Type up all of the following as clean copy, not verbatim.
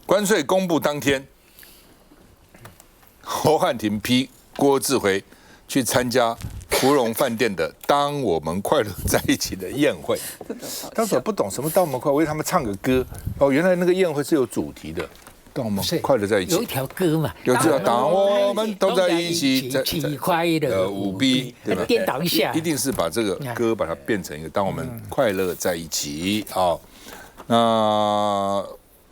关税公布当天，侯汉廷批郭志辉去参加芙蓉饭店的“当我们快乐在一起”的宴会。当时我不懂什么“当我们快”，我以为他们唱个歌。哦，原来那个宴会是有主题的，“当我们快乐在一起”。有一条歌嘛，有这当我们都在一起，起快乐无比，对吧？颠倒一下，一定是把这个歌把它变成一个“当我们快乐在一起”哦。那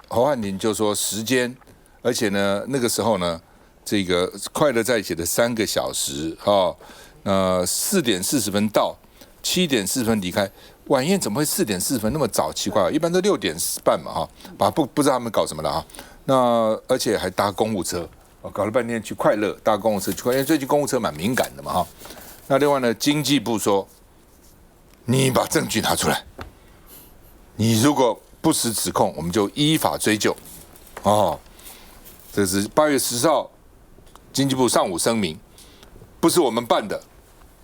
侯汉廷就说时间，而且呢，那个时候呢，这个快乐在一起的3个小时哦，4点40分到，7点40分离开。晚宴怎么会4点40分那么早？奇怪，一般都6点半嘛哈，不知道他们搞什么了哈。那而且还搭公务车，搞了半天去快乐搭公务车去快乐，因为最近公务车蛮敏感的嘛哈。那另外呢，经济部说，你把证据拿出来，你如果不实指控，我们就依法追究。哦，这是8月10号，经济部上午声明，不是我们办的，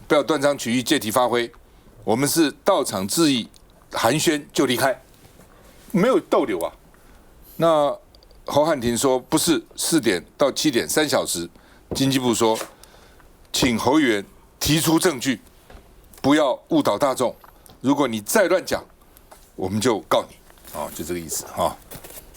不要断章取义、借题发挥，我们是到场致意、寒暄就离开，没有逗留啊。那侯汉廷说不是4点到7点3小时，经济部说，请侯议员提出证据，不要误导大众，如果你再乱讲，我们就告你。哦，就这个意思哈、哦。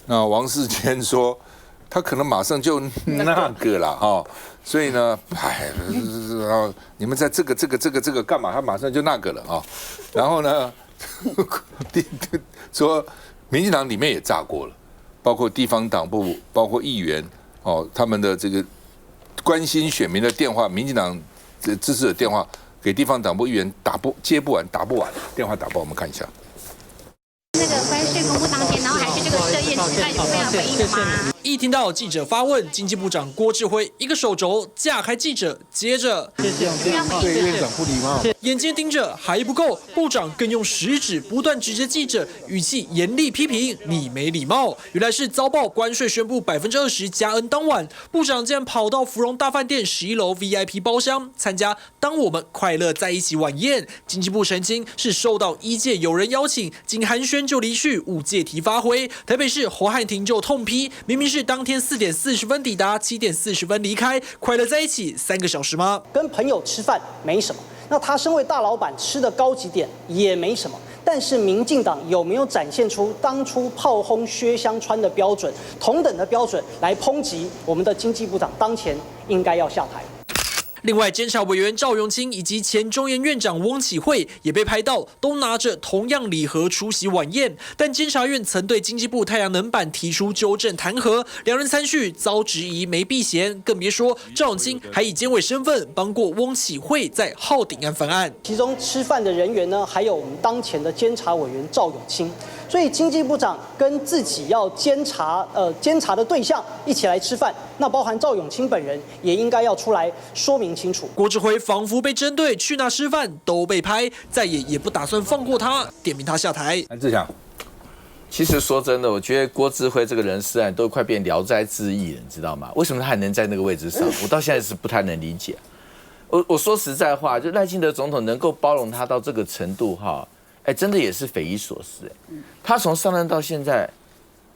那王世坚说，他可能马上就那个了哈、哦，所以呢，然后你们在这个干嘛？他马上就那个了啊、哦。然后呢，说民进党里面也炸锅了，包括地方党部，包括议员哦，他们的这个关心选民的电话，民进党支持的电话给地方党部议员接不完，打不完，电话打不完，我们看一下。那个关税公布当天，然后还是这个设宴吃饭，有没有回应吗？一听到记者发问，经济部长郭志辉一个手肘架开记者，接着对院长不礼貌，眼睛盯着还不够，部长更用食指不断指着记者，语气严厉批评你没礼貌。原来是遭报关税宣布20%加恩当晚，部长竟然跑到芙蓉大饭店11楼 VIP 包厢参加“当我们快乐在一起”晚宴。经济部澄清是受到一届友人邀请，经寒暄就离去，勿借题发挥。台北市侯汉廷就痛批，明明是当天4点40分抵达，7点40分离开，快乐在一起3个小时吗？跟朋友吃饭没什么，那他身为大老板吃的高级点也没什么。但是民进党有没有展现出当初炮轰薛湘川的标准，同等的标准来抨击我们的经济部长？当前应该要下台。另外，监察委员赵永清以及前中研院长翁启惠也被拍到，都拿着同样礼盒出席晚宴。但监察院曾对经济部太阳能板提出纠正弹劾，两人参叙遭质疑没避嫌，更别说赵永清还以监委身份帮过翁启惠在浩鼎案翻案。其中吃饭的人员呢，还有我们当前的监察委员赵永清。所以经济部长跟自己要监察的对象一起来吃饭，那包含赵永清本人也应该要出来说明清楚。郭志辉仿佛被针对，去哪吃饭都被拍，再也不打算放过他，点名他下台。安志强，其实说真的，我觉得郭志辉这个人事案都快变《聊斋志异》了，你知道吗？为什么他还能在那个位置上？我到现在是不太能理解。我说实在话，就赖清德总统能够包容他到这个程度哈。真的也是匪夷所思他从上任到现在，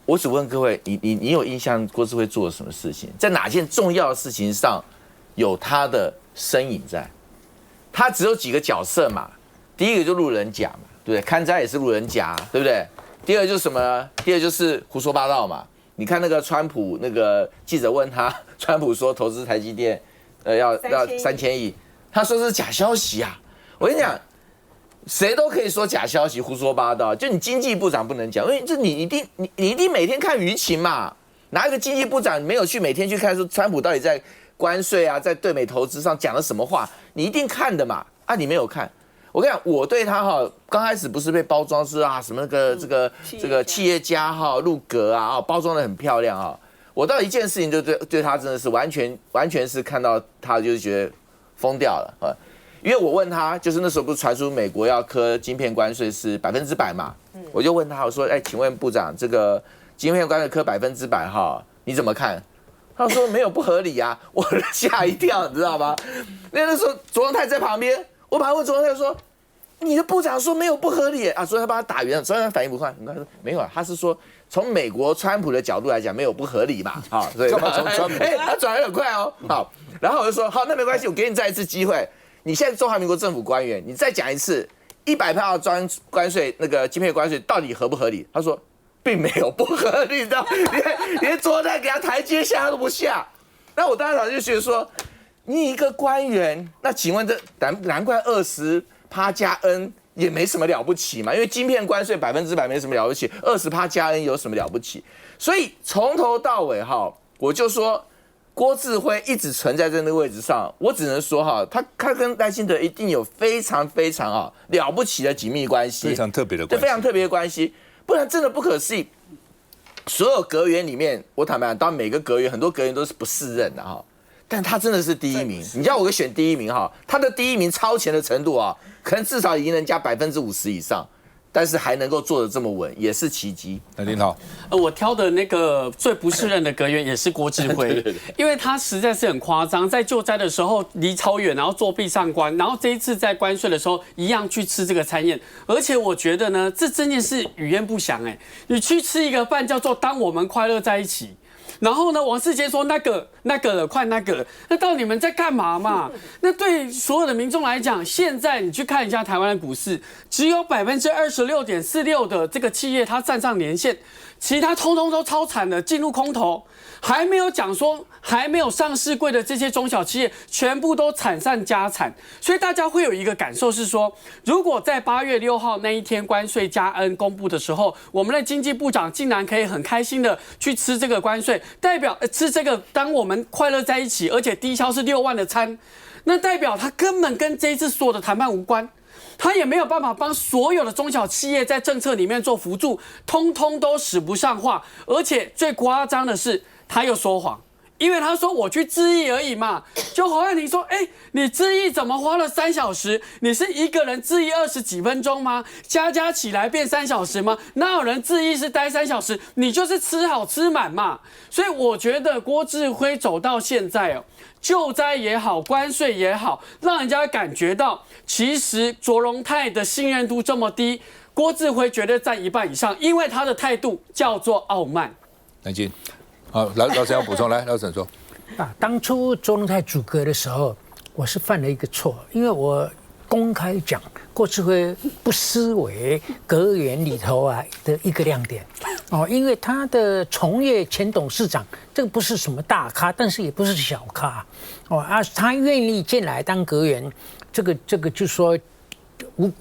我只问各位，你有印象郭志辉做了什么事情？在哪件重要的事情上有他的身影在？他只有几个角色嘛，第一个就路人甲嘛，对不对？看斋也是路人甲，对不对？第二就是什么？第二就是胡说八道嘛。你看那个川普，那个记者问他，川普说投资台积电，要3000亿，他说是假消息啊。我跟你讲。谁都可以说假消息、胡说八道，就你经济部长不能讲，因为这你一定每天看舆情嘛。哪一个经济部长没有去每天去看说川普到底在关税啊，在对美投资上讲了什么话？你一定看的嘛。你没有看，我跟你讲，我对他刚开始不是被包装是什么这个企业家入阁包装的很漂亮我到一件事情就对他真的是完全是看到他就是觉得疯掉了因为我问他，就是那时候不是传出美国要科晶片关税是100%嘛？我就问他，我说，请问部长，这个晶片关税科100%你怎么看？他说没有不合理啊，我吓一跳，你知道吗？那时候卓荣泰在旁边，我马上问卓荣泰说，你的部长说没有不合理啊，所以他帮他打圆了，所以他反应不快。你看说没有啊，他是说从美国川普的角度来讲没有不合理嘛，好，所以干嘛从川普？他转得很快哦，好，然后我就说好，那没关系，我给你再一次机会，你现在中华民国政府官员，你再讲一次，100%的关税那个晶片关税到底合不合理？他说并没有不合理的，连桌在给他台阶下都不下。那我当场就觉得说，你一个官员，那请问这难怪20%加 N 也没什么了不起嘛，因为晶片关税100%没什么了不起，20%加 N 有什么了不起？所以从头到尾哈，我就说郭志辉一直存在在那个位置上，我只能说哈，他跟赖清德一定有非常非常了不起的紧密关系，非常特别的关系，非常特别的关系，不然真的不可思议。所有阁员里面，我坦白讲，当然每个阁员很多阁员都是不适任的哈。但他真的是第一名，你叫我给选第一名哈，他的第一名超前的程度啊，可能至少赢人家50%以上，但是还能够做得这么稳，也是奇迹。那您好，我挑的那个最不适任的阁员也是郭志辉，因为他实在是很夸张，在救灾的时候离超远，然后作弊上官，然后这一次在关税的时候一样去吃这个餐宴，而且我觉得呢，这真的是语焉不详哎，你去吃一个饭叫做当我们快乐在一起。然后呢，王世坚说那个了，快那个了，那到底你们在干嘛嘛？那对所有的民众来讲，现在你去看一下台湾的股市，只有26.46%的这个企业它站上年线，其他通通都超惨的，进入空头。还没有讲说还没有上市柜的这些中小企业全部都惨上加惨，所以大家会有一个感受是说，如果在8月6号那一天关税加 N 公布的时候，我们的经济部长竟然可以很开心的去吃这个关税，代表吃这个当我们快乐在一起，而且低消是6万的餐，那代表他根本跟这一次所有的谈判无关。他也没有办法帮所有的中小企业在政策里面做辅助，通通都使不上话，而且最夸张的是他又说谎，因为他说我去致意而已嘛。就侯汉廷说，你致意怎么花了3小时？你是一个人致意20几分钟吗？加起来变3小时吗？哪有人致意是待3小时？你就是吃好吃满嘛。所以我觉得郭志辉走到现在救灾也好，关税也好，让人家感觉到其实卓荣泰的信任度这么低，郭志辉绝对占一半以上，因为他的态度叫做傲慢。南京，好，老沈要补充，来，老沈说。当初卓荣泰组阁的时候，我是犯了一个错，因为我公开讲郭志辉不失为阁员里头的一个亮点因为他的从业前董事长，这个不是什么大咖，但是也不是小咖他愿意进来当阁员，这个就说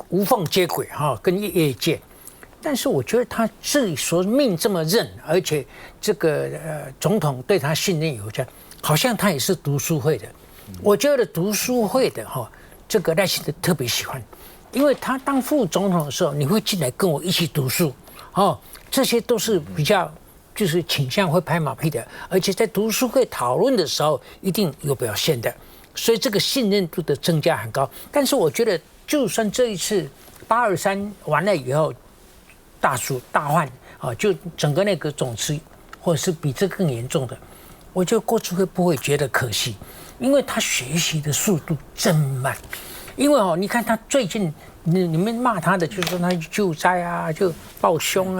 无缝接轨跟业界。但是我觉得他自己说命这么认，而且这个总统对他信任有加，好像他也是读书会的。我觉得读书会的这个赖清德特别喜欢，因为他当副总统的时候，你会进来跟我一起读书这些都是比较就是倾向会拍马屁的，而且在读书会讨论的时候一定有表现的，所以这个信任度的增加很高。但是我觉得，就算这一次823完了以后，大输大换就整个那个总辞，或者是比这更严重的，我觉得郭志辉不会觉得可惜，因为他学习的速度真慢。因为你看他最近你们骂他的，就是说他救灾就抱凶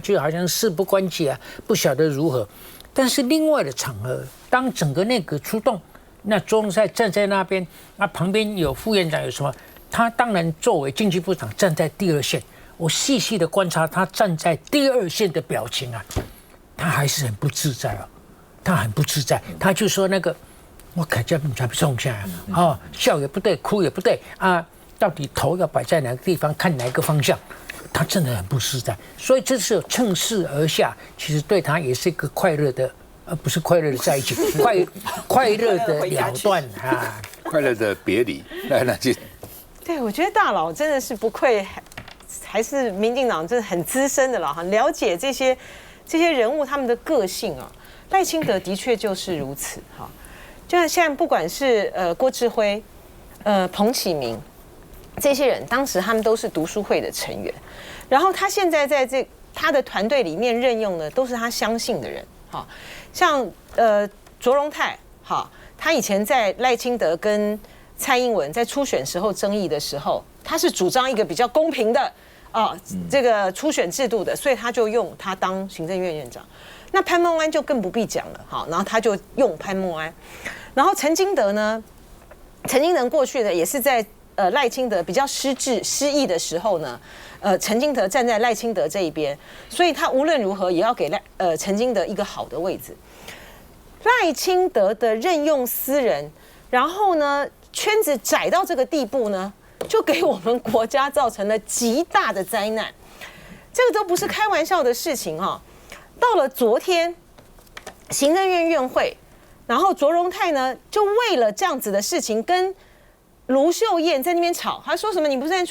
就好像事不关己不晓得如何。但是另外的场合，当整个内阁出动，那卓荣泰站在那边，旁边有副院长有什么，他当然作为经济部长站在第二线。我细细的观察他站在第二线的表情他还是很不自在他很不自在，他就说那个我看这才不冲下笑也不对，哭也不对到底头要摆在哪个地方，看哪个方向，他真的很不自在。所以这是趁势而下，其实对他也是一个快乐的，不是快乐的在一起，快乐的了断快乐的别离。来，南京。对，我觉得大佬真的是不愧。还是民进党真的很资深的了哈，了解这些人物他们的个性赖清德的确就是如此哈，就像现在不管是郭志辉、彭启明这些人，当时他们都是读书会的成员，然后他现在在他的团队里面任用的都是他相信的人哈，像卓荣泰他以前在赖清德跟蔡英文在初选时候争议的时候，他是主张一个比较公平的这个初选制度的，所以他就用他当行政院院长。那潘孟安就更不必讲了，好，然后他就用潘孟安。然后陈金德呢，陈金德过去呢也是在赖清德比较失意的时候呢，陈金德站在赖清德这一边，所以他无论如何也要给陈金德一个好的位置。赖清德的任用私人，然后呢圈子窄到这个地步呢，就给我们国家造成了极大的灾难，这个都不是开玩笑的事情哈。到了昨天行政院院会，然后卓荣泰呢就为了这样子的事情跟卢秀燕在那边吵，他说什么你不是在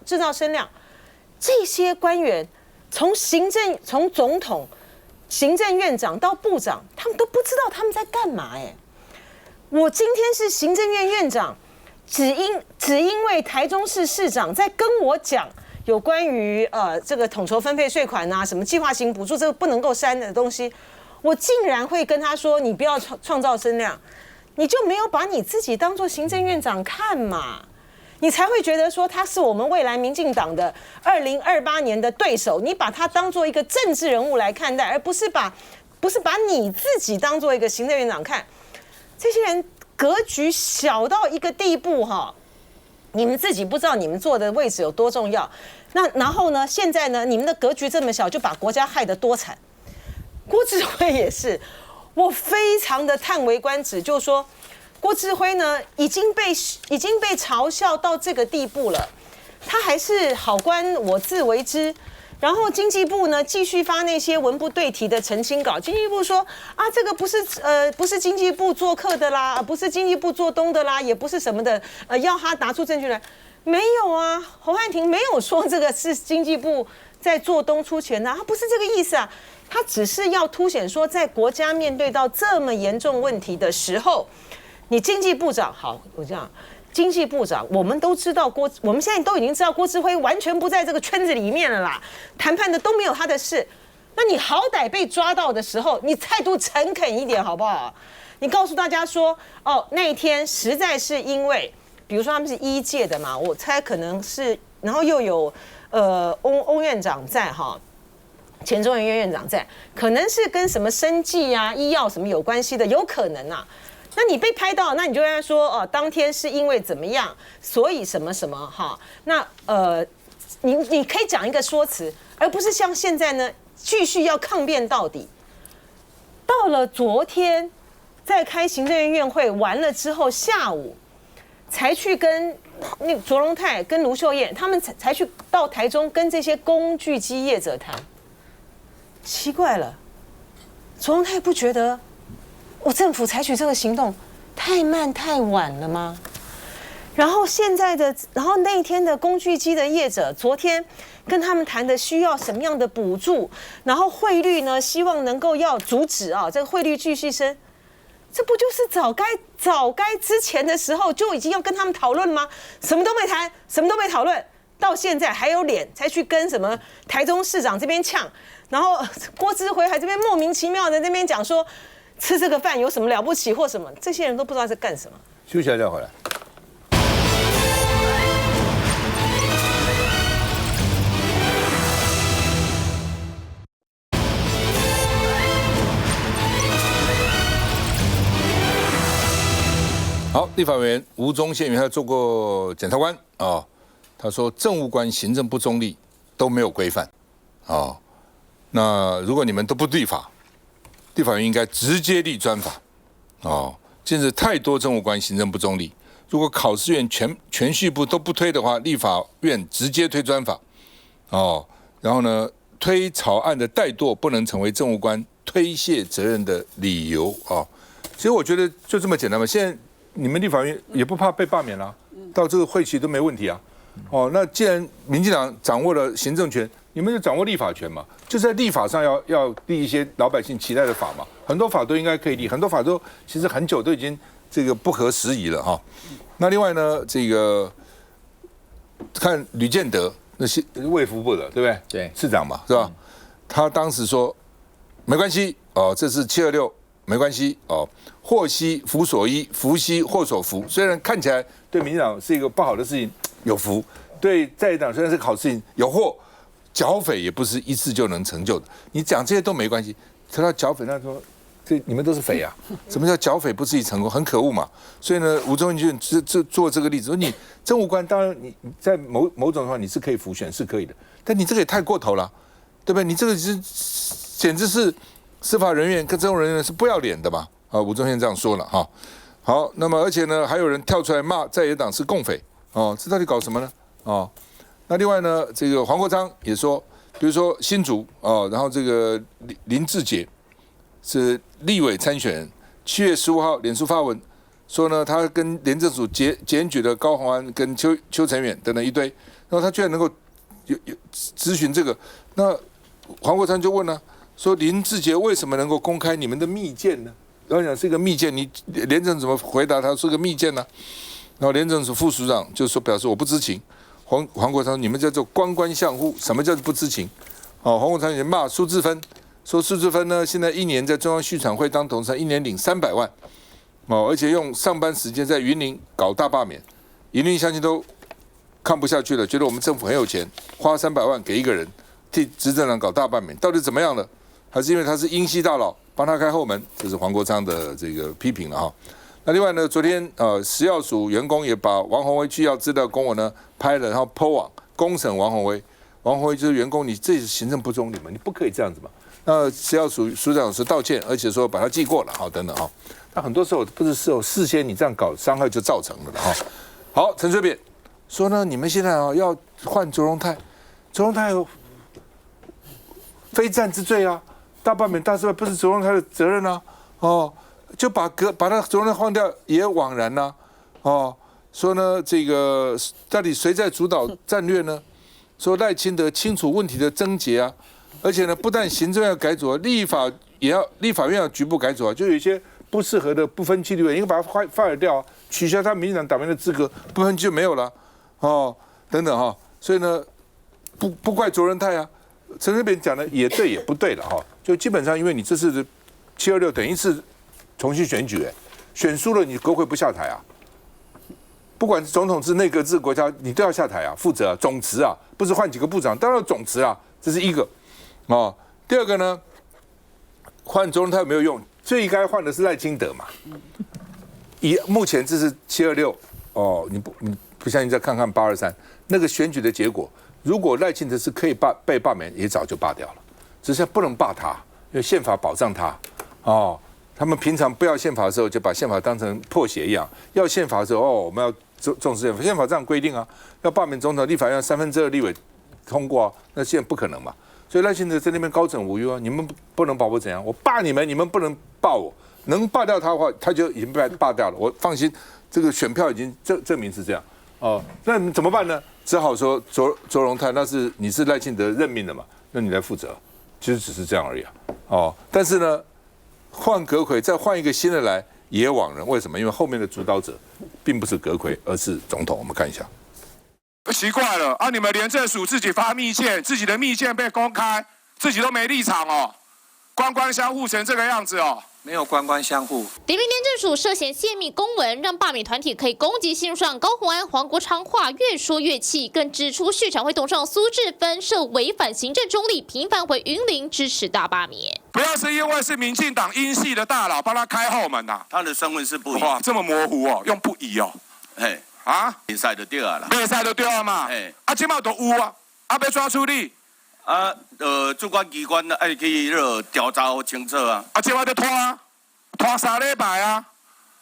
制造声量？这些官员从总统、行政院长到部长，他们都不知道他们在干嘛哎。我今天是行政院院长，只因为台中市市长在跟我讲有关于这个统筹分配税款啊，什么计划型补助这个不能够删的东西，我竟然会跟他说你不要创造声量，你就没有把你自己当作行政院长看嘛，你才会觉得说他是我们未来民进党的2028年的对手，你把他当作一个政治人物来看待，而不是把你自己当作一个行政院长看。这些人格局小到一个地步哈，你们自己不知道你们坐的位置有多重要。那然后呢，现在呢，你们的格局这么小，就把国家害得多惨。郭智辉也是，我非常的叹为观止，就是说郭智辉呢已经被嘲笑到这个地步了，他还是好官我自为之。然后经济部呢继续发那些文不对题的澄清稿，经济部说啊，这个不是经济部做客的啦，不是经济部做东的啦，也不是什么的，要他拿出证据来，没有啊，侯汉廷没有说这个是经济部在做东出钱的，他不是这个意思啊，他只是要凸显说，在国家面对到这么严重问题的时候，你经济部长好，我这样。经济部长，我们都知道我们现在都已经知道郭智辉完全不在这个圈子里面了啦，谈判的都没有他的事。那你好歹被抓到的时候，你态度诚恳一点好不好？你告诉大家说，哦，那一天实在是因为，比如说他们是医界的嘛，我猜可能是，然后又有翁院长在哈，前中研院院长在，可能是跟什么生技啊、医药什么有关系的，有可能啊。那你被拍到，那你就跟他说哦，当天是因为怎么样，所以什么什么哈。那你可以讲一个说辞，而不是像现在呢，继续要抗辩到底。到了昨天，在开行政院院会完了之后，下午才去跟那个卓荣泰跟卢秀燕他们才去到台中跟这些工具机业者谈。奇怪了，卓荣泰不觉得？我政府采取这个行动太慢太晚了吗？然后那一天的工具机的业者，昨天跟他们谈的需要什么样的补助，然后汇率呢，希望能够要阻止这个汇率继续升，这不就是早该之前的时候就已经要跟他们讨论吗？什么都没谈，什么都没讨论，到现在还有脸才去跟什么台中市长这边呛，然后郭智辉还这边莫名其妙的那边讲说。吃这个饭有什么了不起或什么？这些人都不知道在干什么。休息一下再回来。好，立法委员吴宗宪他做过检察官啊，他说政务官行政不中立都没有规范啊。那如果你们都不立法。立法院应该直接立专法，近日太多政务官行政不中立，如果考试院全序部都不推的话，立法院直接推专法，然后呢，推草案的怠惰不能成为政务官推卸责任的理由啊。其实我觉得就这么简单嘛，现在你们立法院也不怕被罢免了，到这个会期都没问题啊。那既然民进党掌握了行政权，你们就掌握立法权嘛，就在立法上要立一些老百姓期待的法嘛，很多法都应该可以立，很多法都其实很久都已经这个不合时宜了哈。那另外呢，这个看吕建德那些卫福部的对不对？对，市长嘛是吧？他当时说没关系这是726没关系祸兮福所依，福兮祸所伏。虽然看起来对民进党是一个不好的事情。有福；对在野党虽然是好事情，有祸。剿匪也不是一次就能成就的。你讲这些都没关系，提到剿匪，他说这你们都是匪啊！什么叫剿匪不至于成功？很可恶嘛。所以呢，吴宗宪就做这个例子，说你政务官当然你在某种情况你是可以辅选是可以的，但你这个也太过头了，对不对？你这个简直是司法人员跟政务人员是不要脸的嘛！啊，吴宗宪这样说了哈。好，那么而且呢，还有人跳出来骂在野党是共匪哦，这到底搞什么呢？哦。那另外呢，这个黄国昌也说，比如说新竹哦，然后这个林志杰是立委参选人，7月15号脸书发文说呢，他跟廉政署检举的高虹安跟邱成远等等一堆，然后他居然能够有咨询这个，那黄国昌就问了，说林志杰为什么能够公开你们的密件呢？然后讲是一个密件，你廉政怎么回答他是个密件呢？然后廉政署副署长就说表示我不知情。黄国昌，你们叫做官官相护，什么叫做不知情？哦，黄国昌也骂苏治芬，说苏治芬呢现在1年在中央畜产会当董事长，1年领300万，哦，而且用上班时间在云林搞大罢免，云林乡亲都看不下去了，觉得我们政府很有钱，花300万给一个人替执政党搞大罢免，到底怎么样了？还是因为他是英系大佬帮他开后门？这是黄国昌的这个批评了哈。那另外呢，昨天食药署员工也把王宏威去要资料公文呢拍了，然后 po 网公审王宏威。王宏威就是员工，你这是行政不中立嘛，你不可以这样子嘛。那食药署署长是道歉，而且说把他记过了，好等等哈。那很多时候不是事先你这样搞，伤害就造成了哈。好，陈水扁说呢，你们现在要换卓荣泰，卓荣泰有非战之罪啊，大罢免大失败不是卓荣泰的责任啊，哦。就把他卓荣泰换掉也枉然呐、哦，说呢这个到底谁在主导战略呢？说赖清德清楚问题的症结啊，而且呢不但行政要改组，立法院要局部改组啊，就有一些不适合的不分区立委应该把他fire掉啊，取消他民进党党员的资格，不分区就没有了哦，等等哈，所以呢不怪卓荣泰啊，陈水扁讲的也对也不对了哈，就基本上因为你这次726等于是。重新选举，选输了你国会不下台啊？不管是总统制、内阁制国家，你都要下台啊，负责啊，总辞啊，不是换几个部长，当然要总辞啊，这是一个。哦，第二个呢，换卓荣泰没有用，最该换的是赖清德嘛。目前这是726，哦，你不相信再看看823那个选举的结果，如果赖清德是可以被罢免，也早就罢掉了，只是不能罢他，因为宪法保障他，哦。他们平常不要宪法的时候，就把宪法当成破鞋一样；要宪法的时候，我们要重视宪法。宪法这样规定啊，要罢免总统，立法院2/3立委通过啊，那现在不可能嘛。所以赖清德在那边高枕无忧啊，你们不能把我怎样？我罢你们，你们不能罢我。能罢掉他的话，他就已经被罢掉了。我放心，这个选票已经证明是这样哦。那怎么办呢？只好说卓荣泰，你是赖清德任命的嘛，那你来负责。其实只是这样而已啊。哦，但是呢。换阁揆，再换一个新的来也枉然。为什么？因为后面的主导者并不是阁揆，而是总统。我们看一下，奇怪了啊！你们廉政署自己发密件，自己的密件被公开，自己都没立场哦，官官相护成这个样子哦。没有官官相护。点名廉政署涉嫌泄密公文，让罢免团体可以攻击新上高虹安、黄国昌，话越说越气，更指出畜产会董事长苏治芬涉违反行政中立，频繁回云林支持大罢免。不要是因为是民进党英系的大佬帮他开后门呐、啊，他的身份是不宜。哇，这么模糊哦，用不宜哦。嘿，啊，比赛就对啊啦，比赛就对啊嘛。嘿，啊，今嘛都有啊，啊，要抓处理。啊，主管机关爱去调查清楚啊。啊，今嘛就拖啊。拖3礼拜啊，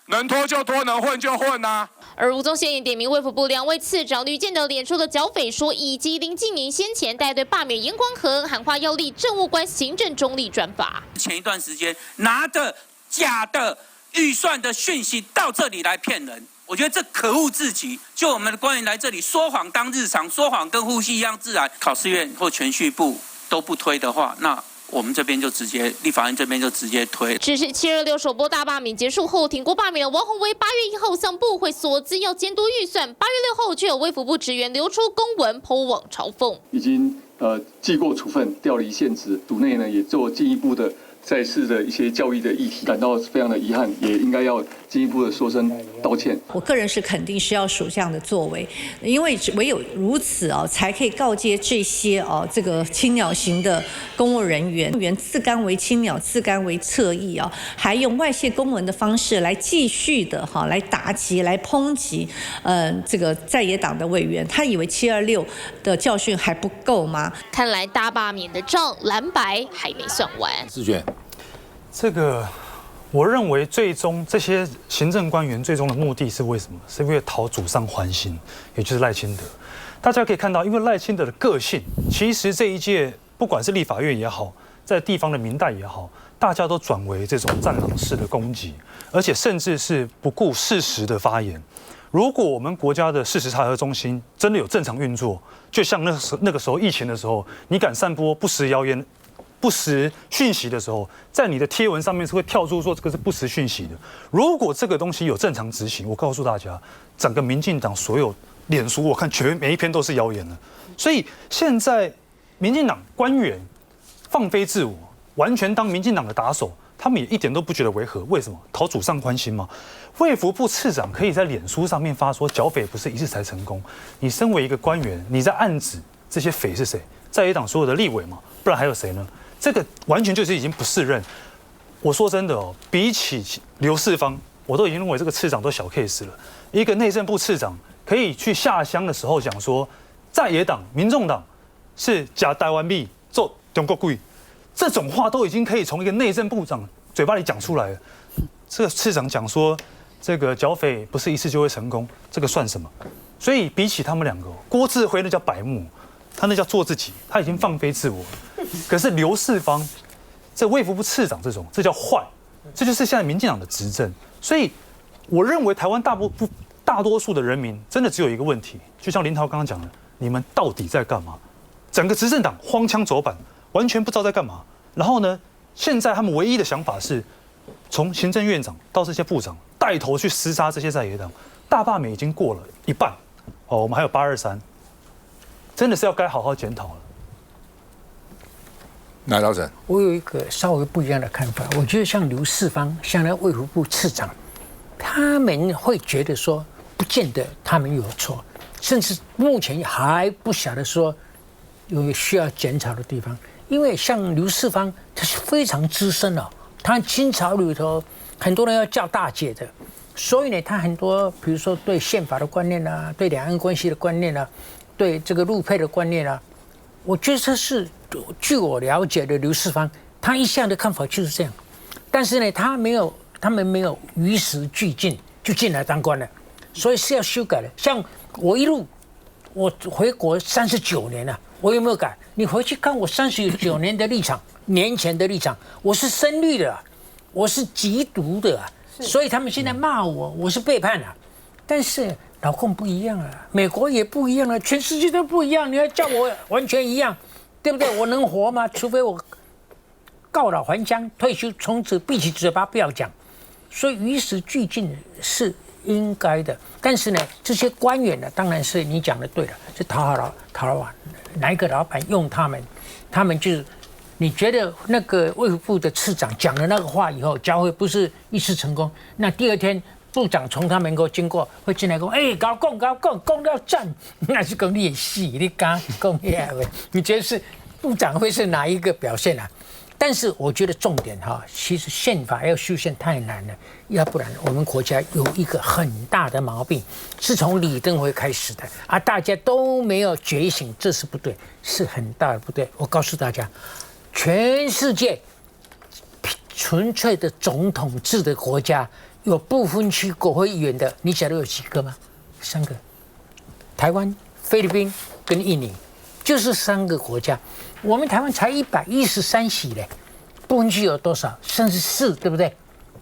能拖就拖，能混就混啊。而吴宗宪也点名卫福部2位次长吕建德脸书的剿匪说，以及林敬明先前带队罢免严光和，喊话要立政务官行政中立专法。前一段时间拿着假的预算的讯息到这里来骗人，我觉得这可恶至极。就我们的官员来这里说谎当日常，说谎跟呼吸一样自然，考试院或铨叙部都不推的话，那我们这边就直接，立法院这边就直接推。只是726首波大罢免结束后，挺过罢免的王宏威8月1号向部会索资要监督预算，8月6号却有卫福部职员流出公文po网嘲讽，已经记过处分，调离现职，组内呢也做进一步的在世的一些教育的议题，感到非常的遗憾，也应该要进一步的说声道歉。我个人是肯定是要属这样的作为，因为唯有如此才可以告诫这些这个青鸟型的公务人员自甘为青鸟，自甘为侧翼还用外泄公文的方式来继续的来打击、来抨击这个在野党的委员。他以为726的教训还不够吗？看来大罢免的账蓝白还没算完。志娟，这个我认为最终这些行政官员最终的目的是为什么？是为了讨主上欢心，也就是赖清德。大家可以看到，因为赖清德的个性，其实这一届不管是立法院也好，在地方的民代也好，大家都转为这种战狼式的攻击，而且甚至是不顾事实的发言。如果我们国家的事实查核中心真的有正常运作，就像那个时候疫情的时候，你敢散播不实谣言、不实讯息的时候，在你的贴文上面是会跳出说这个是不实讯息的。如果这个东西有正常执行，我告诉大家，整个民进党所有脸书，我看每一篇都是谣言了。所以现在民进党官员放飞自我，完全当民进党的打手，他们也一点都不觉得违和。为什么？讨主上欢心吗？卫福部次长可以在脸书上面发说剿匪不是一次才成功。你身为一个官员，你在暗指这些匪是谁？在野党所有的立委嘛，不然还有谁呢？这个完全就是已经不适任。我说真的比起刘世芳，我都已经认为这个次长都小 case 了。一个内政部次长可以去下乡的时候讲说，在野党、民众党是假台湾币做中国鬼，这种话都已经可以从一个内政部长嘴巴里讲出来了。这个次长讲说，这个剿匪不是一次就会成功，这个算什么？所以比起他们两个，郭志辉那叫白目，他那叫做自己，他已经放飞自我。可是刘世芳，这卫福部次长这叫坏，这就是现在民进党的执政。所以我认为台湾大多数的人民真的只有一个问题，就像林涛刚刚讲的，你们到底在干嘛？整个执政党荒腔走板，完全不知道在干嘛。然后呢，现在他们唯一的想法是，从行政院长到这些部长带头去厮杀这些在野党。大罢免已经过了一半，我们还有823，真的是要该好好检讨了。赖老师，我有一个稍微不一样的看法。我觉得像刘世芳，像那卫福部次长，他们会觉得说，不见得他们有错，甚至目前还不晓得说有需要检讨的地方。因为像刘世芳，他是非常资深了，他清朝里头很多人要叫大姐的，所以呢，他很多比如说对宪法的观念啊，对两岸关系的观念啊，对这个陆配的观念啊，我觉得这是据我了解的刘世芳，他一向的看法就是这样。但是呢，他们没有与时俱进就进来当官了，所以是要修改的。像我我回国39年了，我有没有改？你回去看我39年的立场，年前的立场，我是深绿的，我是极独的，所以他们现在骂我是背叛了。但是老共不一样啊，美国也不一样啊，全世界都不一样，你要叫我完全一样，对不对？我能活吗？除非我告老还乡，退休，从此闭起嘴巴不要讲。所以与时俱进是应该的。但是呢，这些官员呢，当然是你讲的对了，是讨好哪一个老板用他们就是。你觉得那个卫福部的次长讲了那个话以后，教会不是一次成功，那第二天部长从他门口经过，会进来讲，搞讲到赞，那是讲你也戏，你刚讲呀？你觉得是部长会是哪一个表现啊？但是我觉得重点其实宪法要修宪太难了，要不然我们国家有一个很大的毛病，是从李登辉开始的啊，大家都没有觉醒，这是不对，是很大的不对。我告诉大家。全世界纯粹的总统制的国家，有不分区国会议员的，你晓得有几个吗？3个，台湾、菲律宾跟印尼，就是3个国家。我们台湾才113席嘞，不分区有多少？34，对不对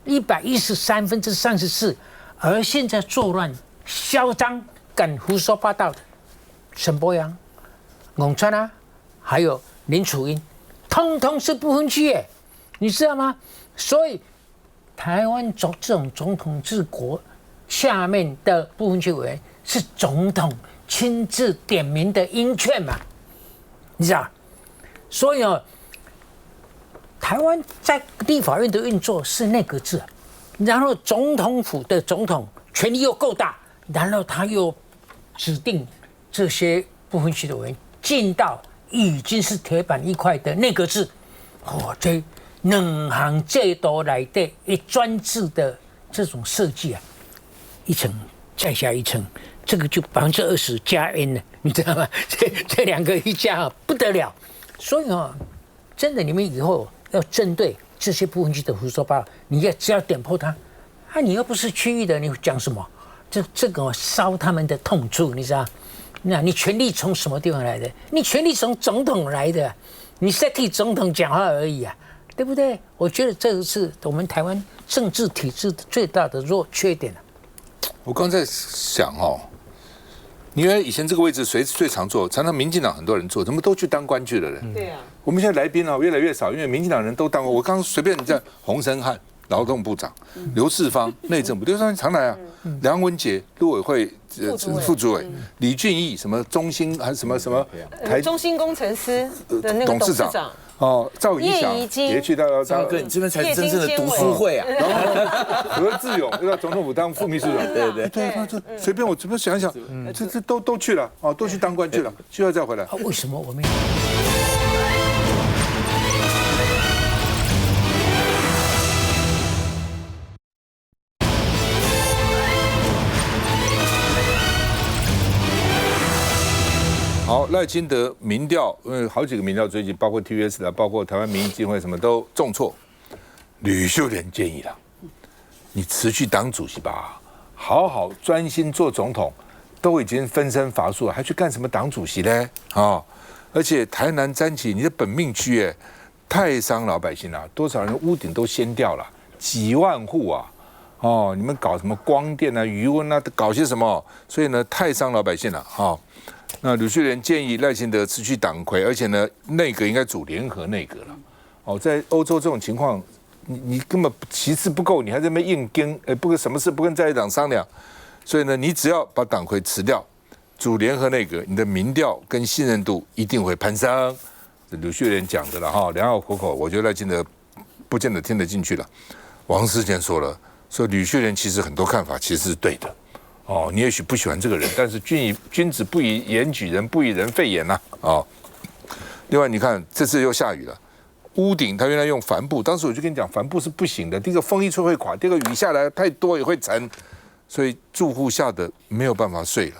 ？113分之34，而现在作乱、嚣张、敢胡说八道的，沈伯洋、龚川啊，还有林楚英。通通是不分区耶，你知道吗？所以台湾这种总统治国下面的不分区委员是总统亲自点名的鹰犬嘛，你知道？所以台湾在立法院的运作是内阁制，然后总统府的总统权力又够大，然后他又指定这些不分区的委员进到已经是铁板一块的内阁制。这两项制度来的一专制的这种设计啊，一层再下一层，这个就20%加 N 了，你知道吗？这两个一加不得了。所以真的你们以后要针对这些不分区的胡说八道，你只要点破它，你又不是区域的，你讲什么？这个烧他们的痛处，你知道？那你权力从什么地方来的？你权力从总统来的，你是在替总统讲话而已啊，对不对？我觉得这是我们台湾政治体制最大的缺点。我刚在想因为以前这个位置谁最常坐？常常民进党很多人坐，怎么都去当官去了呢？对啊。我们现在来宾越来越少，因为民进党人都当过。我刚随便在洪申翰劳动部长，刘世芳内政部，刘世芳常来啊。梁文杰陆委会副主委，李俊毅什么中兴还是什么中兴工程师的那个董事长。赵怡翔也去到赵哥，你这边才是真正的读书会啊！何志勇又到总统府当副秘书长，对，随便我想想，这都去了都去当官去了，需要再回来。为什么我们？好，赖清德民调，因为好几个民调最近，包括 TVS 的，包括台湾民意基金会什么都重挫。吕秀莲建议了，你辞去党主席吧，好好专心做总统，都已经分身乏术了，还去干什么党主席呢？而且台南詹起你的本命区，太伤老百姓了，多少人屋顶都掀掉了，几万户啊！你们搞什么光电啊、余温啊，搞些什么？所以呢，太伤老百姓了那吕秀莲建议赖清德辞去党魁，而且呢，内阁应该组联合内阁了。在欧洲这种情况，你根本席次不够，你还在那边硬跟，不什么事不跟在野党商量，所以呢，你只要把党魁辞掉，组联合内阁，你的民调跟信任度一定会攀升。这吕秀莲讲的了良药苦口，我觉得赖清德不见得听得进去了。王世坚说了，说吕秀莲其实很多看法其实是对的。你也许不喜欢这个人，但是君子不以言举人，不以人废言呐。另外，你看这次又下雨了，屋顶他原来用帆布，当时我就跟你讲，帆布是不行的。第一个风一吹会垮，第二个雨下来太多也会沉，所以住户吓得没有办法睡了。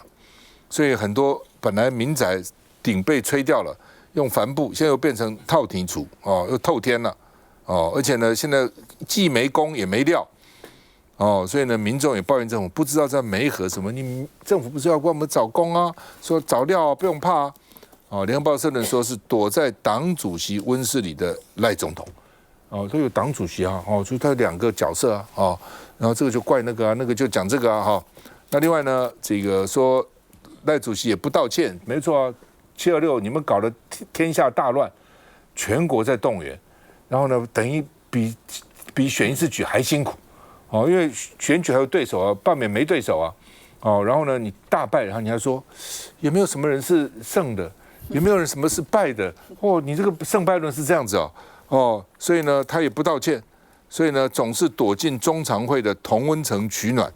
所以很多本来民宅顶被吹掉了，用帆布，现在又变成套体处又透天了而且呢，现在既没工也没料。所以呢，民众也抱怨政府不知道在媒合什么，你政府不是要帮我们找工啊，说找料不用怕联合报社论说是躲在党主席温室里的赖总统，都有党主席所以他有两个角色然后这个就怪那个那个就讲这个那另外呢，这个说赖主席也不道歉，没错726你们搞得天下大乱，全国在动员，然后呢，等于比选一次举还辛苦。因为选举还有对手罢免没对手然后呢，你大败，然后你还说有没有什么人是胜的，有没有人什么是败的？你这个胜败论是这样子所以呢，他也不道歉，所以呢，总是躲进中常会的同温层取暖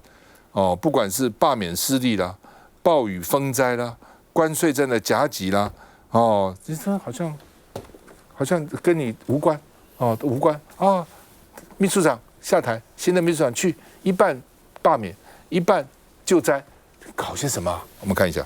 不管是罢免失利啦、暴雨风灾啦、关税战的夹击啦这好像跟你无关无关秘书长下台，新的秘书长去，一半罢免，一半救灾，搞些什么？我们看一下。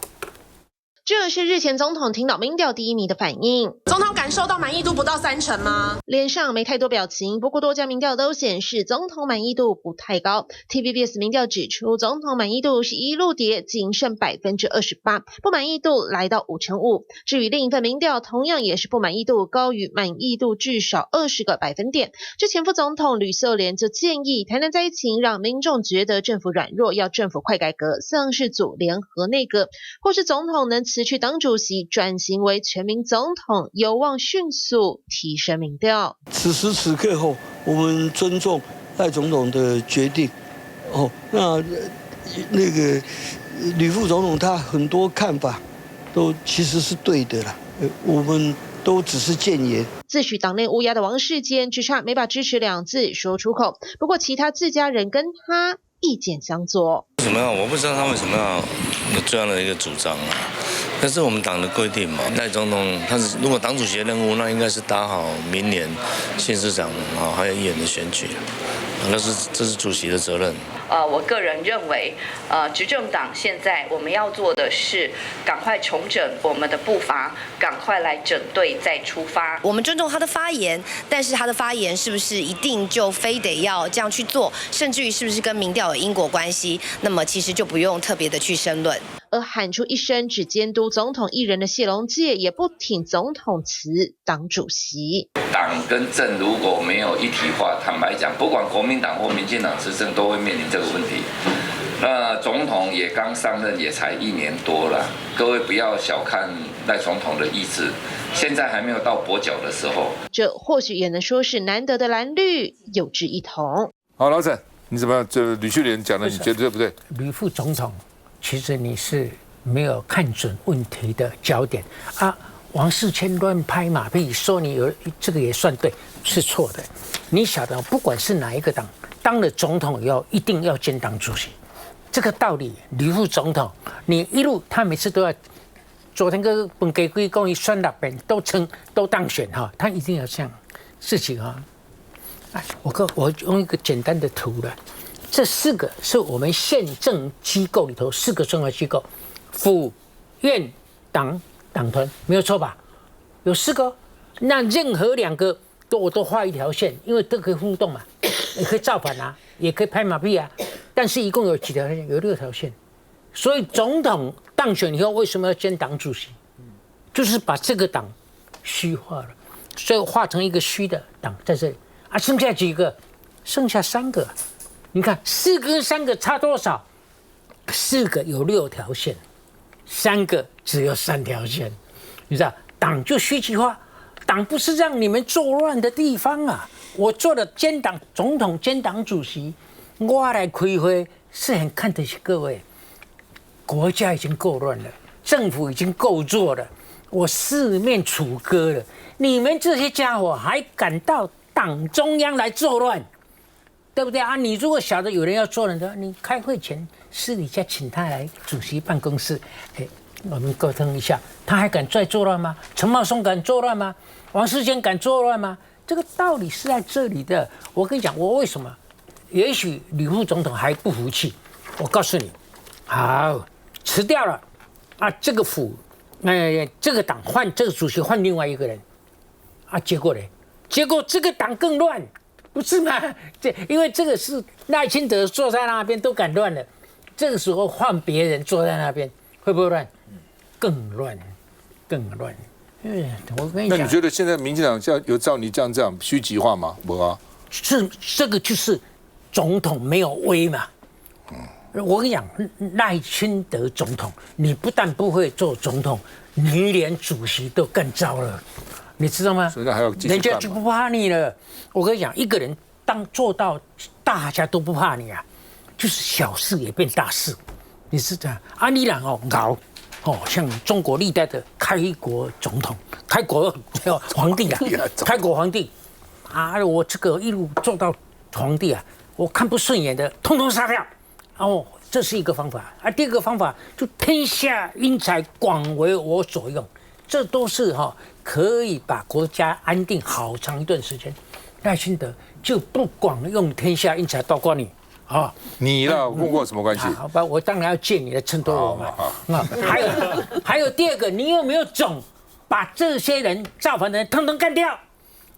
这是日前总统听到民调第一名的反应。总统感受到满意度不到30%吗？脸上没太多表情，不过多家民调都显示总统满意度不太高。TVBS 民调指出，总统满意度是一路跌，仅剩28%，不满意度来到5%。至于另一份民调，同样也是不满意度高于满意度至少20个百分点。之前副总统吕秀莲就建议，台南灾情让民众觉得政府软弱，要政府快改革，像是组联合内阁，或是总统能辞去党主席，转型为全民总统，有望迅速提升民调。此时此刻后，我们尊重赖总统的决定。那个吕副总统他很多看法都其实是对的啦，我们都只是谏言。自诩党内乌鸦的王世坚，只差没把支持2字说出口。不过其他自家人跟他意见相左。为什么我不知道他为什么要有这样的一个主张啊？那是我们党的规定嘛。赖总统他是如果党主席的任务，那应该是打好明年县市长还有议员的选举，这是主席的责任。我个人认为，执政党现在我们要做的是赶快重整我们的步伐，赶快来整队再出发。我们尊重他的发言，但是他的发言是不是一定就非得要这样去做，甚至于是不是跟民调有因果关系，那么其实就不用特别的去申论。而喊出一声只监督总统一人的谢龙介，也不挺总统辞党主席。党跟政如果没有一体化，坦白讲，不管国民党或民进党执政，都会面临这个问题。那总统也刚上任，也才1年多了，各位不要小看赖总统的意志，现在还没有到跛脚的时候。这或许也能说是难得的蓝绿有志一同。好，老沈，你怎么样？这吕秀莲讲的，你觉得对不对？吕副总统，其实你是没有看准问题的焦点啊。王世坚乱拍马屁，说你有这个也算对，是错的。你晓得，不管是哪一个党，当了总统以后，一定要兼党主席，这个道理。吕副总统，你一路他每次都要，昨天个本给归公益选6遍都当选哈，他一定要这样事情哈。哎，我用一个简单的图了，这4个是我们宪政机构里头4个重要机构，府、院、党。党团没有错吧？有4个，那任何2个我都画一条线，因为都可以互动嘛，也可以造反啊，也可以拍马屁啊。但是一共有几条线？有6条线。所以总统当选以后，为什么要兼党主席？就是把这个党虚化了，所以画成一个虚的党在这里啊。剩下几个？剩下3个。你看4个跟3个差多少？4个有6条线。3个只有3条线，你知道，党就虚极化，党不是让你们作乱的地方啊！我做了兼党总统兼党主席，我来开会是很看得起各位。国家已经够乱了，政府已经够弱了，我4面楚歌了，你们这些家伙还敢到党中央来作乱，对不对啊？你如果晓得有人要作乱的，你开会前私底下请他来主席办公室，我们沟通一下，他还敢再作乱吗？陈茂松敢作乱吗？王世坚敢作乱吗？这个道理是在这里的。我跟你讲，我为什么？也许吕副总统还不服气，我告诉你，好，辞掉了啊，这个府，这个党换这个主席换另外一个人，啊，结果呢？结果这个党更乱。不是吗？因为这个是赖清德坐在那边都敢乱了，这个时候换别人坐在那边，会不会乱？更乱，更乱。我跟你讲，那你觉得现在民进党有照你这样虚极化吗？不啊，是这个就是总统没有威嘛。我跟你讲，赖清德总统，你不但不会做总统，你连主席都更糟了。你知道吗？人家就不怕你了。我跟你讲，一个人做到大家都不怕你啊，就是小事也变大事。你是这样，你俩像中国历代的开国总统、开国皇帝啊，开国皇帝啊，我这个一路做到皇帝啊，我看不顺眼的，通通杀掉。哦，这是一个方法。第二个方法就天下英才广为我所用，这都是可以把国家安定好长一段时间。赖清德就不广用天下英才，包括你啊，你了跟我什么关系？好吧，我当然要借你来衬托我嘛。还有第二个，你有没有种把这些人造反的人统统干掉？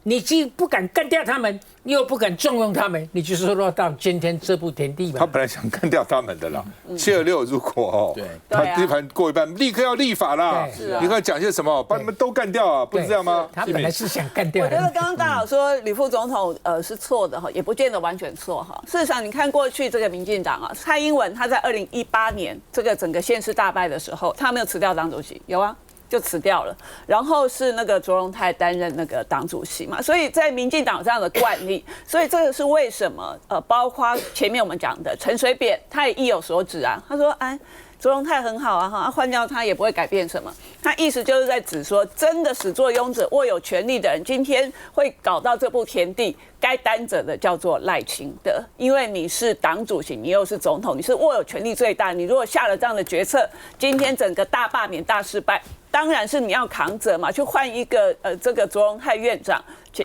你既不敢干掉他们，又不敢重用他们，你就是落到今天这步田地吧。他本来想干掉他们的啦，726如果他地盘过一半，立刻要立法啦。你看讲些什么，把你们都干掉啊，不是这样吗？他本来是想干掉。我觉得刚刚大佬说吕副总统是错的哈，也不见得完全错哈。事实上，你看过去这个民进党啊，蔡英文他在2018年这个整个县市大败的时候，他没有辞掉党主席，有啊。就辞掉了，然后是那个卓荣泰担任那个党主席嘛，所以在民进党这样的惯例，所以这个是为什么包括前面我们讲的陈水扁，他也意有所指啊，他说卓荣泰很好啊哈，换掉他也不会改变什么。他意思就是在指说，真的始作俑者、握有权力的人，今天会搞到这步田地，该担责的叫做赖清德，因为你是党主席，你又是总统，你是握有权力最大，你如果下了这样的决策，今天整个大罢免大失败，当然是你要扛责嘛，去换一个这个卓荣泰院长，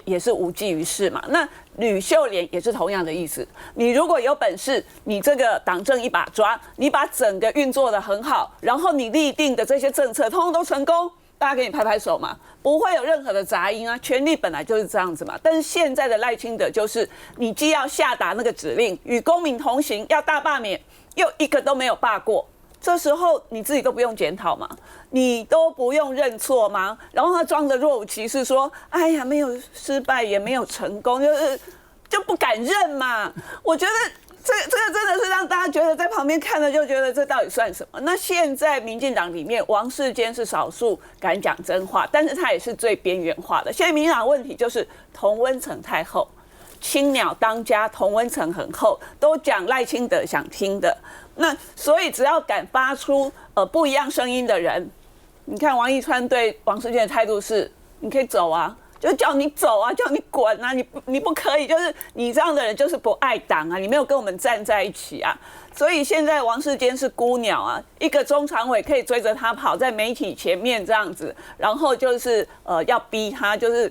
也是无济于事嘛。那吕秀莲也是同样的意思，你如果有本事，你这个党政一把抓，你把整个运作得很好，然后你立定的这些政策通通都成功，大家给你拍拍手嘛，不会有任何的杂音啊。权力本来就是这样子嘛。但是现在的赖清德就是你既要下达那个指令，与公民同行，要大罢免，又一个都没有罢过。这时候你自己都不用检讨吗？你都不用认错吗？然后他装的若无其事说：“哎呀，没有失败也没有成功，就不敢认嘛。”我觉得这个真的是让大家觉得在旁边看了就觉得这到底算什么？那现在民进党里面，王世坚是少数敢讲真话，但是他也是最边缘化的。现在民进党问题就是同温层太厚，青鸟当家，同温层很厚，都讲赖清德想听的。那所以只要敢发出不一样声音的人，你看王一川对王世坚的态度是：你可以走啊，就叫你走啊，叫你滚啊，你不可以，就是你这样的人就是不爱党啊，你没有跟我们站在一起啊。所以现在王世坚是孤鸟啊，一个中常委可以追着他跑，在媒体前面这样子，然后就是要逼他，就是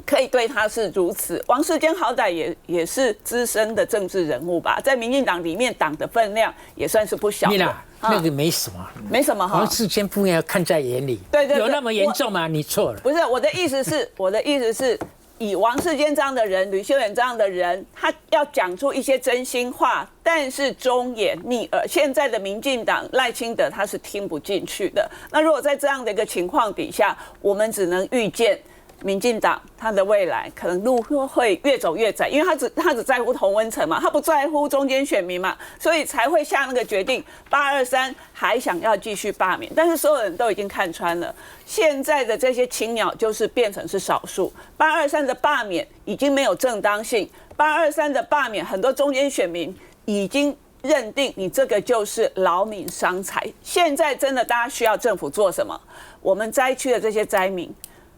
可以对他是如此。王世坚好歹也是资深的政治人物吧，在民进党里面党的分量也算是不小的。那个没什么，没什么哈。王世坚不应该看在眼里，对，有那么严重吗？你错了。不是我的意思是，以王世坚这样的人，吕秀莲这样的人，他要讲出一些真心话，但是忠言逆耳。现在的民进党赖清德他是听不进去的。那如果在这样的一个情况底下，我们只能预见民进党他的未来可能路会越走越窄，因为他只在乎同温层嘛，他不在乎中间选民嘛，所以才会下那个决定。823还想要继续罢免，但是所有人都已经看穿了，现在的这些青鸟就是变成是少数。823的罢免已经没有正当性，823的罢免很多中间选民已经认定你这个就是劳民伤财。现在真的大家需要政府做什么？我们灾区的这些灾民，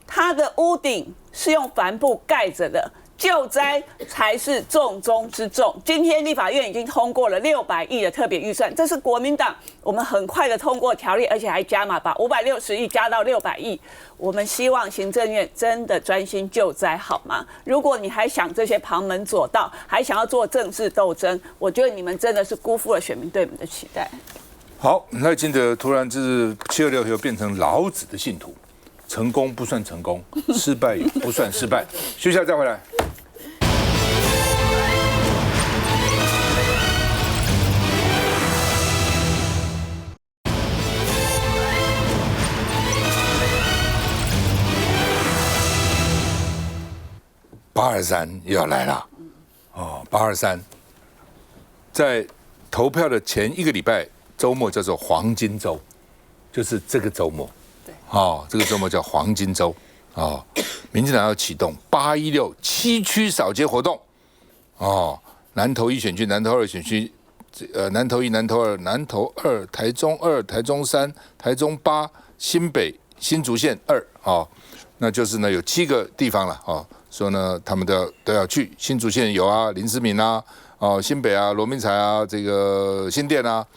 他的屋顶是用帆布盖着的，救灾才是重中之重。今天立法院已经通过了600亿的特别预算，这是国民党我们很快的通过条例，而且还加码，把560亿加到600亿。我们希望行政院真的专心救灾，好吗？如果你还想这些旁门左道，还想要做政治斗争，我觉得你们真的是辜负了选民对你们的期待。好，赖清德突然就是726又变成老子的信徒。成功不算成功，失败也不算失败。休息下再回来。823又要来了哦，823在投票的前1个礼拜，周末叫做黄金周，就是这个周末。这个周末叫黄金周民进党要启动816 7区扫街活动南投1选区、南投2选区、南投1、南投2、南投2、台中2、台中3、台中8、新北新竹县2那就是呢有7个地方了说呢他们都要去。新竹县有啊林思敏啊新北啊罗明才啊这个新店啊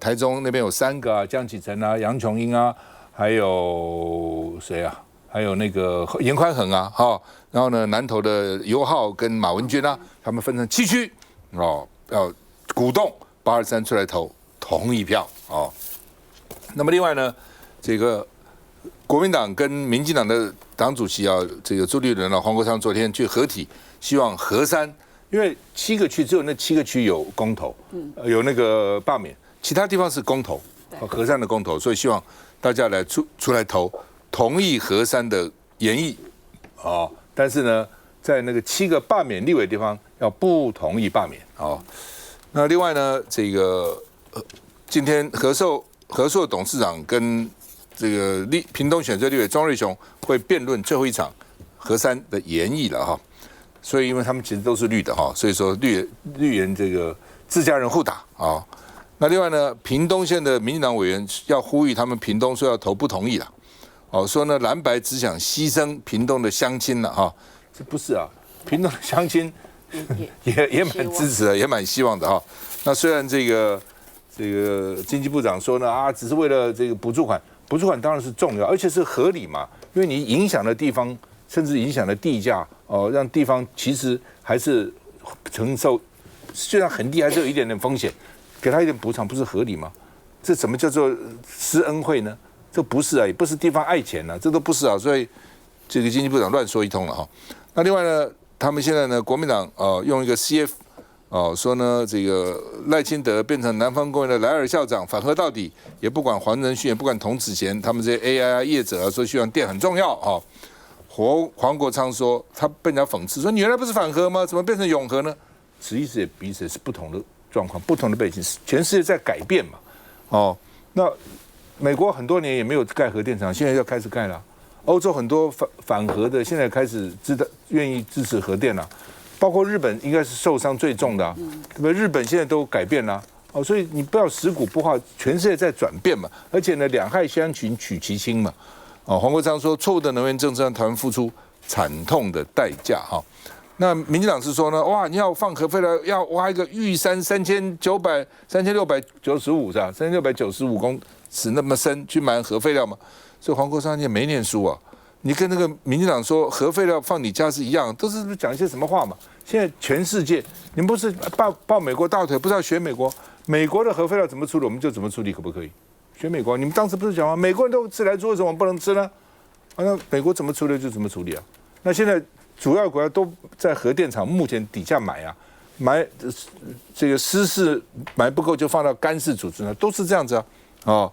台中那边有3个啊江启臣啊杨琼英啊。还有谁啊？还有那个严宽恒啊，然后呢，南投的尤浩跟马文君啊，他们分成7区要鼓动823出来投同意票那么另外呢，这个国民党跟民进党的党主席这个朱立伦黄国昌昨天去合体，希望合3，因为7个区只有那7个区有公投，有那个罢免，其他地方是公投，合3的公投，所以希望。大家来出来投同意合3的研议但是呢，在那个7个罢免立委地方要不同意罢免那另外呢，这个今天和硕董事长跟这个屏东选区立委庄瑞雄会辩论最后一场合3的研议了所以因为他们其实都是绿的所以说绿营这个自家人互打那另外呢，屏东县的民进党委员要呼吁他们屏东说要投不同意了，说呢蓝白只想牺牲屏东的乡亲了哈，这不是啊，屏东的乡亲也蛮支持的，也蛮希望的哈。那虽然这个经济部长说呢只是为了这个补助款当然是重要，而且是合理嘛，因为你影响的地方甚至影响的地价让地方其实还是承受，虽然很低还是有一点点风险。给他一点补偿不是合理吗？这怎么叫做施恩惠呢？这不是啊，也不是地方爱钱啊，这都不是啊。所以这个经济部长乱说一通了哈。那另外呢，他们现在呢，国民党用一个 CF 说呢，这个赖清德变成南方公园的莱尔校长，反核到底，也不管黄仁勋，也不管童子贤，他们这些 AI 业者说希望电很重要啊。黄国昌说他被人家讽刺说你原来不是反核吗？怎么变成永核呢？此意思也彼此是不同的状况，不同的背景，全世界在改变嘛。那美国很多年也没有盖核电厂，现在要开始盖了。欧洲很多反核的现在开始愿意支持核电了，包括日本应该是受伤最重的，对吧？日本现在都改变了。所以你不要食古不化，全世界在转变嘛。而且呢，两害相权取其轻嘛。黄国昌说，错误的能源政策让台湾付出惨痛的代价哈。那民进党是说呢，哇，你要放核废料，要挖一个玉山3695是吧？3695公尺那么深去买核废料嘛？所以黄国昌也没念书啊。你跟那个民进党说核废料放你家是一样，都是讲一些什么话嘛？现在全世界，你们不是抱美国大腿，不是要学美国？美国的核废料怎么处理，我们就怎么处理，可不可以？学美国，你们当时不是讲吗？美国人都吃来做，为什么我们不能吃呢？那美国怎么处理就怎么处理啊？那现在主要国家都在核电厂目前底下买这个湿式买不够就放到干式储存了，都是这样子啊。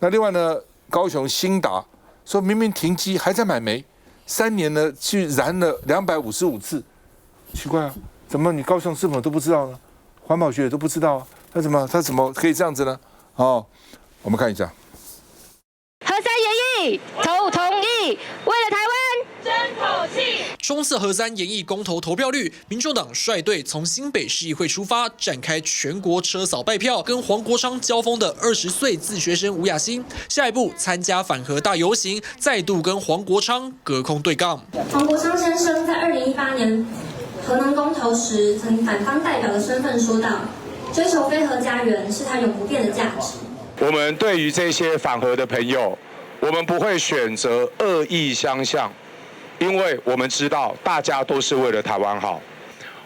那另外呢，高雄兴达说明明停机还在买煤，3年呢去燃了255次，奇怪啊，怎么你高雄市府都不知道呢？环保局也都不知道啊，他怎么可以这样子呢？我们看一下。核三研议投同意，为了台湾争口气。中四核三研议公投投票率，民众党率队从新北市议会出发，展开全国车扫拜票，跟黄国昌交锋的20岁自学生吴雅欣，下一步参加反核大游行，再度跟黄国昌隔空对杠。黄国昌先生在2018年核能公投时，曾以反方代表的身份说道：“追求非核家园是他永不变的价值。”我们对于这些反核的朋友，我们不会选择恶意相向，因为我们知道大家都是为了台湾好，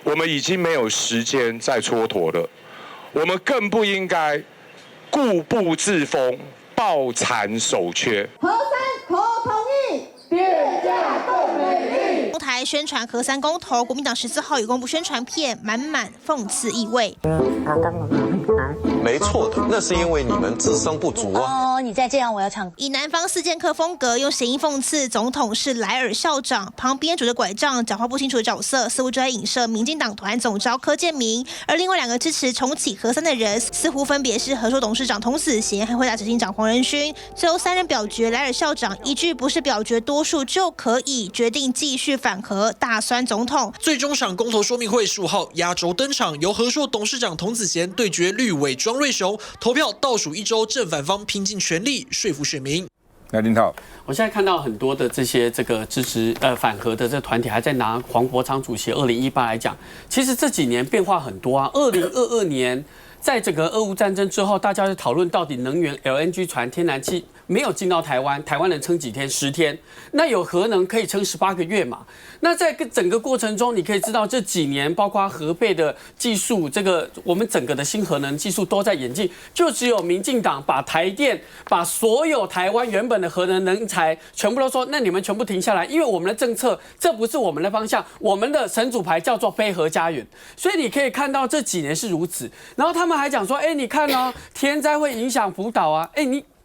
我们已经没有时间再蹉跎了，我们更不应该固步自封、抱残守缺。核三投同意，电价更美丽。公台宣传核三公投，国民党14号也公布宣传片，满满讽刺意味。没错的，那是因为你们自身不足啊。你再这样，我要唱。以南方四剑客风格，用谐音讽刺总统是莱尔校长，旁边拄着拐杖、讲话不清楚的角色，似乎就在影射民进党团总召柯建铭。而另外2个支持重启核三的人，似乎分别是和硕董事长童子贤和惠达执行长黄仁勋。最后3人表决莱尔校长一句不是表决多数就可以决定继续反核，大酸总统。最终场公投说明会15号压轴登场，由和硕董事长童子贤对决绿委庄瑞雄，投票倒数1周，正反方拼尽全力说服选民。来，林涛，我现在看到很多的这个支持反核的这个团体还在拿黄国昌主席2018来讲，其实这几年变化很多啊。2022年在这个俄乌战争之后，大家就讨论到底能源 LNG 船、天然气没有进到台湾，台湾能撑几天？10天。那有核能可以撑18个月嘛？那在整个过程中，你可以知道这几年包括核备的技术，这个我们整个的新核能技术都在演进，就只有民进党把台电、把所有台湾原本的核能人才全部都说，那你们全部停下来，因为我们的政策这不是我们的方向，我们的神主牌叫做非核家园。所以你可以看到这几年是如此。然后他们还讲说，你看哦，天灾会影响福岛啊，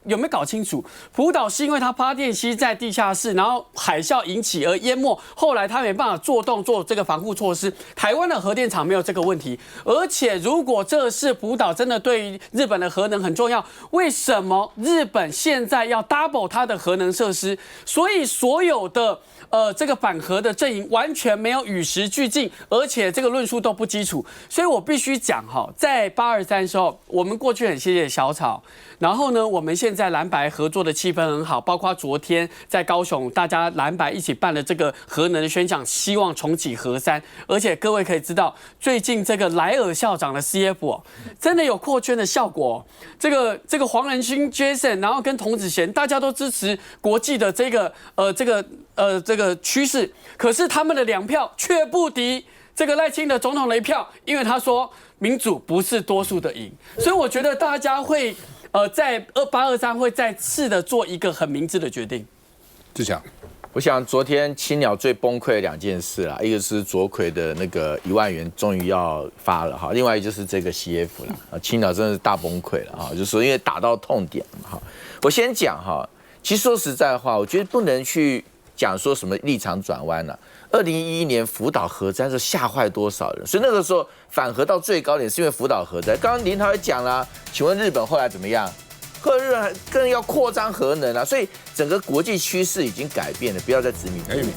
有没有搞清楚？福岛是因为它发电机在地下室，然后海啸引起而淹没，后来它没办法做这个防护措施。台湾的核电厂没有这个问题，而且如果这是福岛真的对于日本的核能很重要，为什么日本现在要 double 它的核能设施？所以所有的这个反核的阵营完全没有与时俱进，而且这个论述都不基础。所以我必须讲哈，在823的时候，我们过去很谢谢小草，然后呢，我们现在蓝白合作的气氛很好，包括昨天在高雄，大家蓝白一起办了这个核能的宣讲，希望重启核三。而且各位可以知道，最近这个莱尔校长的 CF 真的有扩圈的效果。这个黄仁勋 Jason， 然后跟童子贤，大家都支持国际的这个趋势，可是他们的2票却不敌这个赖清德总统的1票，因为他说民主不是多数的赢，所以我觉得大家会在823会再次的做一个很明智的决定。志强，我想昨天青鸟最崩溃的2件事啦，一个是卓揆的那个1万元终于要发了哈，另外就是这个 CF 了啊，青鸟真的是大崩溃了哈，就是说因为打到痛点嘛哈。我先讲哈，其实说实在话，我觉得不能去讲说什么立场转弯了。2011年福岛核灾是吓坏多少人，所以那个时候反核到最高点是因为福岛核灾。刚刚林涛也讲了，请问日本后来怎么样？后来日本更要扩张核能啊，所以整个国际趋势已经改变了，不要再执迷不悟。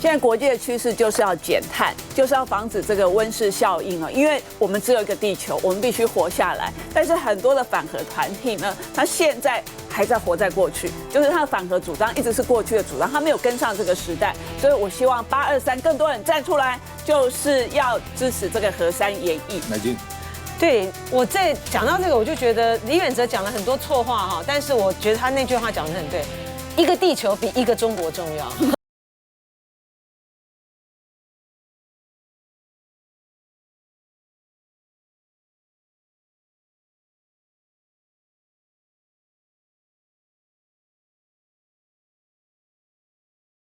现在国际的趋势就是要减碳，就是要防止这个温室效应啊，因为我们只有一个地球，我们必须活下来。但是很多的反核团体呢，他现在还在活在过去，就是他的反核主张一直是过去的主张，他没有跟上这个时代。所以我希望823更多人站出来，就是要支持这个核三延役。乃金。对，我在讲到这个，我就觉得李远哲讲了很多错话哈，但是我觉得他那句话讲得很对，一个地球比一个中国重要。